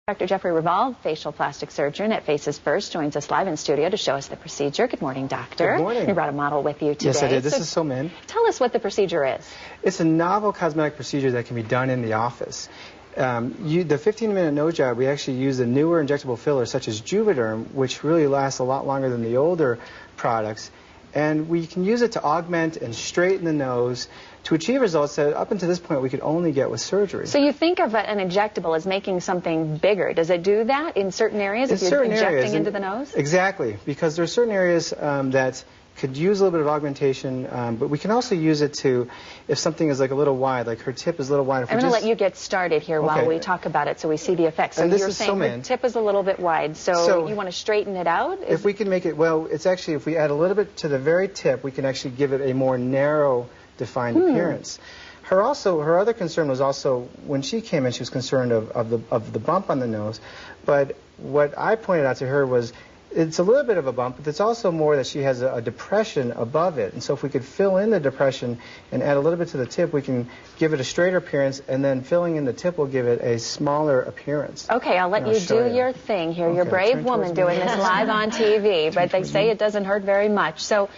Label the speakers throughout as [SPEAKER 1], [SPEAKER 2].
[SPEAKER 1] Dr. Jeffrey Raval, facial plastic surgeon at Faces First, joins us live in studio to show us the procedure. Good morning, doctor.
[SPEAKER 2] Good morning.
[SPEAKER 1] You brought a model with you today.
[SPEAKER 2] Yes, I did. This is Somin.
[SPEAKER 1] Tell us what the procedure is.
[SPEAKER 2] It's a novel cosmetic procedure that can be done in the office. The 15-minute nose job, we actually use a newer injectable filler such as Juvederm, which really lasts a lot longer than the older products. And we can use it to augment and straighten the nose to achieve results that up until this point we could only get with surgery.
[SPEAKER 1] So you think of an injectable as making something bigger. Does it do that in certain areas if you're injecting into the nose?
[SPEAKER 2] Exactly, because there are certain areas that could use a little bit of augmentation, but we can also use it to, if something is like a little wide, like her tip is a little wide.
[SPEAKER 1] I'm going to let you get started here while we talk about it so we see the effects. So you're saying her tip is a little bit wide, so you want to straighten it out?
[SPEAKER 2] If we can make it, well, it's actually, if we add a little bit to the very tip, we can actually give it a more narrow, defined appearance. Her other concern was also, when she came in, she was concerned of the bump on the nose, but what I pointed out to her was, it's a little bit of a bump, but it's also more that she has a depression above it. And so if we could fill in the depression and add a little bit to the tip, we can give it a straighter appearance, and then filling in the tip will give it a smaller appearance. Okay,
[SPEAKER 1] I'll let you do your thing here. You're a brave woman doing this live on TV, but they say it doesn't hurt very much. So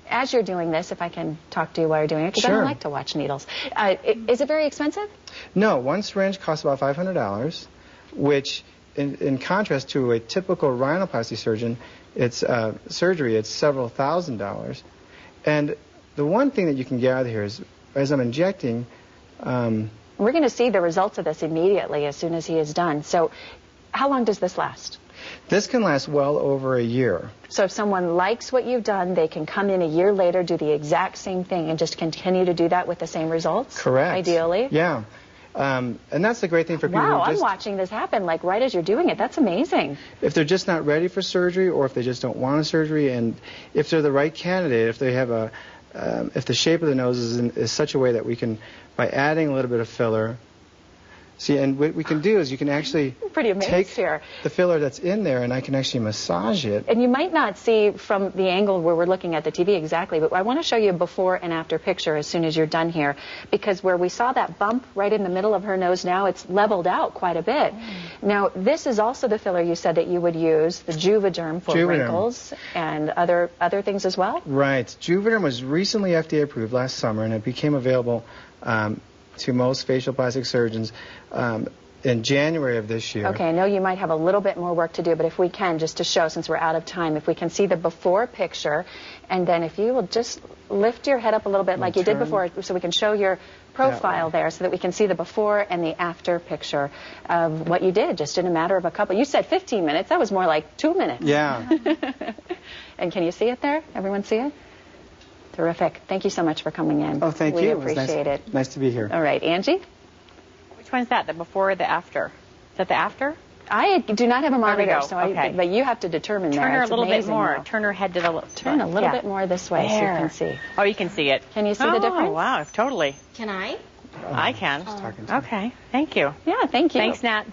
[SPEAKER 1] as you're doing this, if I can talk to you while you're doing it, because I don't like to watch needles. Is it very expensive?
[SPEAKER 2] No, one syringe costs about $500, which in contrast to a typical rhinoplasty surgeon, it's surgery, it's several $1,000s. And the one thing that you can gather here is, as I'm injecting...
[SPEAKER 1] we're going to see the results of this immediately as soon as he is done. So how long does this last?
[SPEAKER 2] This can last well over a year.
[SPEAKER 1] So if someone likes what you've done, they can come in a year later, do the exact same thing, and just continue to do that with the same results?
[SPEAKER 2] Correct.
[SPEAKER 1] Ideally?
[SPEAKER 2] Yeah. And that's the great thing for people who
[SPEAKER 1] I'm watching this happen, like right as you're doing it. That's amazing.
[SPEAKER 2] If they're just not ready for surgery, or if they just don't want a surgery, and if they're the right candidate, if they have if the shape of the nose is such a way that we can, by adding a little bit of filler, see, and what we can do is you can actually take the filler that's in there, and I can actually massage it.
[SPEAKER 1] And you might not see from the angle where we're looking at the TV exactly, but I want to show you a before and after picture as soon as you're done here, because where we saw that bump right in the middle of her nose now, it's leveled out quite a bit. Now, this is also the filler you said that you would use, the Juvederm for wrinkles and other things as well? Right.
[SPEAKER 2] Juvederm was recently FDA approved last summer, and it became available to most facial plastic surgeons in January of this year.
[SPEAKER 1] Okay, I know you might have a little bit more work to do, but if we can, just to show, since we're out of time, if we can see the before picture, and then if you will just lift your head up a little bit like you did before, so we can show your profile there, so that we can see the before and the after picture of what you did just in a matter of a couple. You said 15 minutes. That was more like 2 minutes.
[SPEAKER 2] Yeah.
[SPEAKER 1] And can you see it there? Everyone see it? Terrific. Thank you so much for coming in.
[SPEAKER 2] Oh, thank you.
[SPEAKER 1] We appreciate it.
[SPEAKER 2] Nice to be here.
[SPEAKER 1] All right, Angie?
[SPEAKER 3] Which one's that, the before or the after? Is that the after?
[SPEAKER 1] I do not have a monitor, so but you have to determine that.
[SPEAKER 3] Turn her a little bit more. Turn her head to the left.
[SPEAKER 1] Turn a little bit more this way so you can see.
[SPEAKER 3] Oh, you can see it.
[SPEAKER 1] Can you see the difference?
[SPEAKER 3] Oh, wow, totally.
[SPEAKER 4] Can I?
[SPEAKER 3] I can.
[SPEAKER 2] Just talking to me.
[SPEAKER 3] Okay, thank you.
[SPEAKER 1] Yeah, thank you.
[SPEAKER 3] Thanks, Nat.